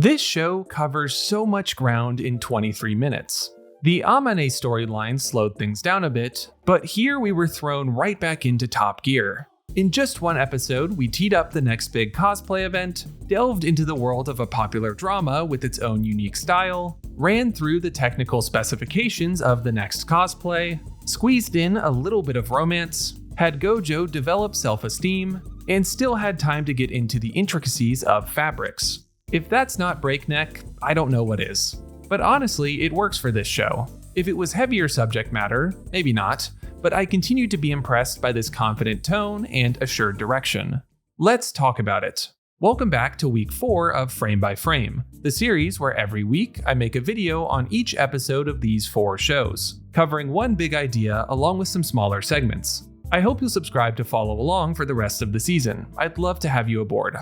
This show covers so much ground in 23 minutes. The Amane storyline slowed things down a bit, but here we were thrown right back into top gear. In just one episode, we teed up the next big cosplay event, delved into the world of a popular drama with its own unique style, ran through the technical specifications of the next cosplay, squeezed in a little bit of romance, had Gojo develop self-esteem, and still had time to get into the intricacies of fabrics. If that's not breakneck, I don't know what is. But honestly, it works for this show. If it was heavier subject matter, maybe not, but I continue to be impressed by this confident tone and assured direction. Let's talk about it. Welcome back to week 4 of Frame by Frame, the series where every week I make a video on each episode of these 4 shows, covering one big idea along with some smaller segments. I hope you'll subscribe to follow along for the rest of the season. I'd love to have you aboard.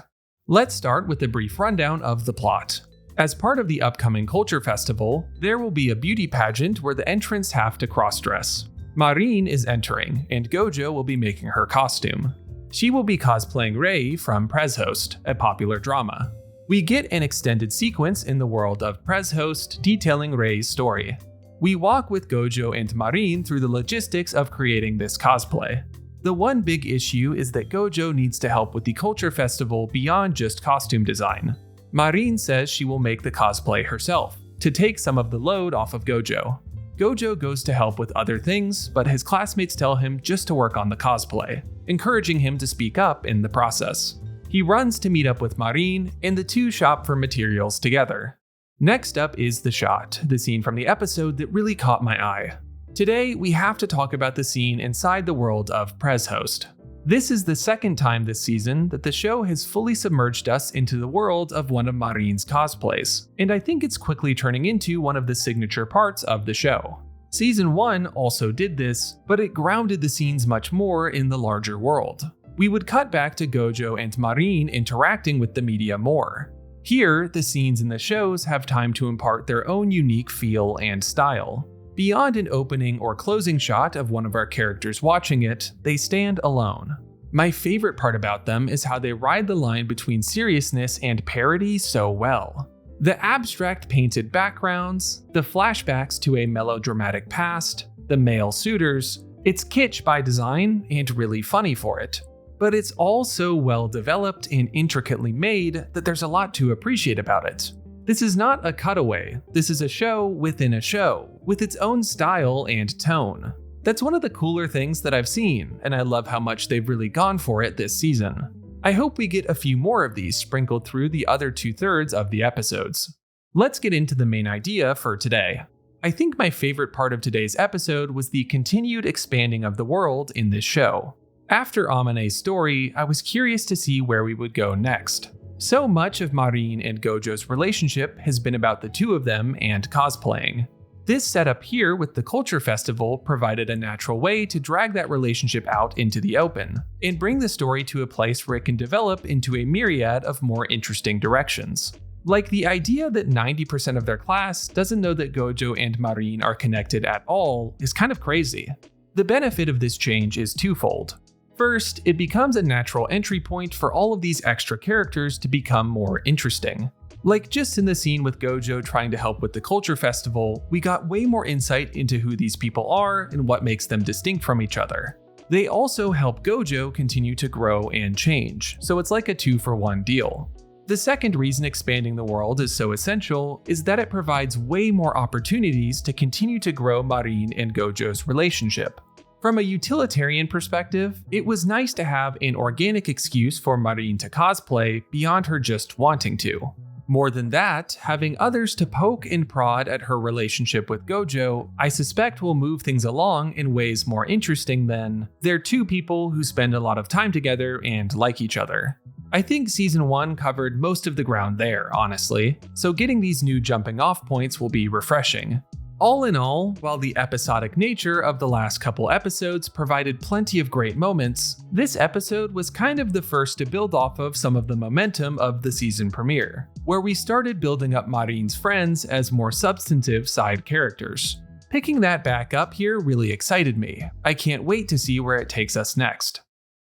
Let's start with a brief rundown of the plot. As part of the upcoming Culture Festival, there will be a beauty pageant where the entrants have to cross-dress. Marine is entering, and Gojo will be making her costume. She will be cosplaying Rei from PrezHost, a popular drama. We get an extended sequence in the world of PrezHost detailing Rei's story. We walk with Gojo and Marine through the logistics of creating this cosplay. The one big issue is that Gojo needs to help with the Culture Festival beyond just costume design. Marine says she will make the cosplay herself, to take some of the load off of Gojo. Gojo goes to help with other things, but his classmates tell him just to work on the cosplay, encouraging him to speak up in the process. He runs to meet up with Marine, and the two shop for materials together. Next up is the shot, the scene from the episode that really caught my eye. Today, we have to talk about the scene inside the world of PrezHost. This is the second time this season that the show has fully submerged us into the world of one of Marine's cosplays, and I think it's quickly turning into one of the signature parts of the show. Season 1 also did this, but it grounded the scenes much more in the larger world. We would cut back to Gojo and Marine interacting with the media more. Here, the scenes in the shows have time to impart their own unique feel and style. Beyond an opening or closing shot of one of our characters watching it, they stand alone. My favorite part about them is how they ride the line between seriousness and parody so well. The abstract painted backgrounds, the flashbacks to a melodramatic past, the male suitors, it's kitsch by design and really funny for it. But it's all so well developed and intricately made that there's a lot to appreciate about it. This is not a cutaway, this is a show within a show, with its own style and tone. That's one of the cooler things that I've seen, and I love how much they've really gone for it this season. I hope we get a few more of these sprinkled through the other 2/3 of the episodes. Let's get into the main idea for today. I think my favorite part of today's episode was the continued expanding of the world in this show. After Amane's story, I was curious to see where we would go next. So much of Marine and Gojo's relationship has been about the two of them and cosplaying. This setup here with the Culture Festival provided a natural way to drag that relationship out into the open, and bring the story to a place where it can develop into a myriad of more interesting directions. Like the idea that 90% of their class doesn't know that Gojo and Marine are connected at all is kind of crazy. The benefit of this change is twofold. First, it becomes a natural entry point for all of these extra characters to become more interesting. Like just in the scene with Gojo trying to help with the Culture Festival, we got way more insight into who these people are and what makes them distinct from each other. They also help Gojo continue to grow and change, so it's like a 2-for-1 deal. The second reason expanding the world is so essential is that it provides way more opportunities to continue to grow Marine and Gojo's relationship. From a utilitarian perspective, it was nice to have an organic excuse for Marine to cosplay beyond her just wanting to. More than that, having others to poke and prod at her relationship with Gojo, I suspect will move things along in ways more interesting than they're two people who spend a lot of time together and like each other. I think Season 1 covered most of the ground there, honestly, so getting these new jumping off points will be refreshing. All in all, while the episodic nature of the last couple episodes provided plenty of great moments, this episode was kind of the first to build off of some of the momentum of the season premiere, where we started building up Marine's friends as more substantive side characters. Picking that back up here really excited me. I can't wait to see where it takes us next.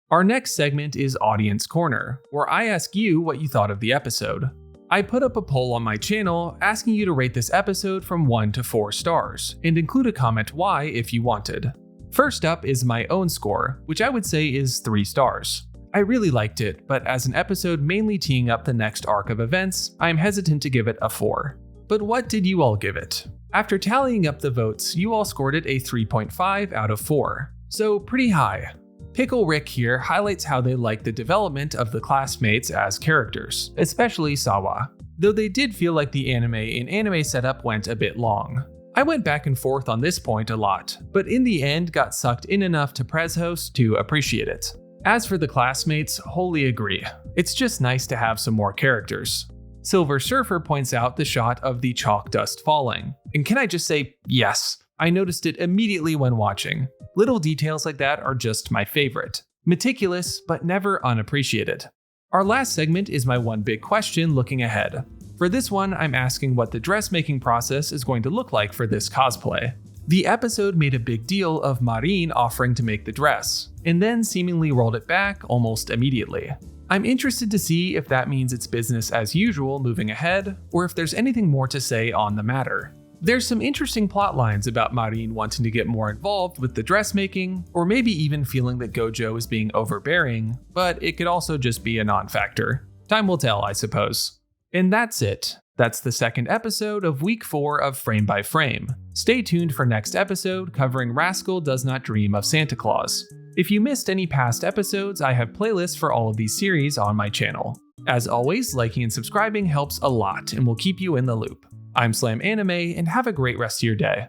Our next segment is Audience Corner, where I ask you what you thought of the episode. I put up a poll on my channel asking you to rate this episode from 1 to 4 stars, and include a comment why if you wanted. First up is my own score, which I would say is 3 stars. I really liked it, but as an episode mainly teeing up the next arc of events, I am hesitant to give it a 4. But what did you all give it? After tallying up the votes, you all scored it a 3.5 out of 4, so pretty high. Pickle Rick here highlights how they like the development of the classmates as characters, especially Sawa, though they did feel like the anime in anime setup went a bit long. I went back and forth on this point a lot, but in the end got sucked in enough to PrezHost to appreciate it. As for the classmates, wholly agree. It's just nice to have some more characters. Silver Surfer points out the shot of the chalk dust falling, and can I just say, yes, I noticed it immediately when watching. Little details like that are just my favorite. Meticulous, but never unappreciated. Our last segment is my one big question looking ahead. For this one, I'm asking what the dressmaking process is going to look like for this cosplay. The episode made a big deal of Marine offering to make the dress, and then seemingly rolled it back almost immediately. I'm interested to see if that means it's business as usual moving ahead, or if there's anything more to say on the matter. There's some interesting plot lines about Marine wanting to get more involved with the dressmaking, or maybe even feeling that Gojo is being overbearing, but it could also just be a non-factor. Time will tell, I suppose. And that's it. That's the second episode of week 4 of Frame by Frame. Stay tuned for next episode covering Rascal Does Not Dream of Santa Claus. If you missed any past episodes, I have playlists for all of these series on my channel. As always, liking and subscribing helps a lot and will keep you in the loop. I'm SlamAnime, and have a great rest of your day.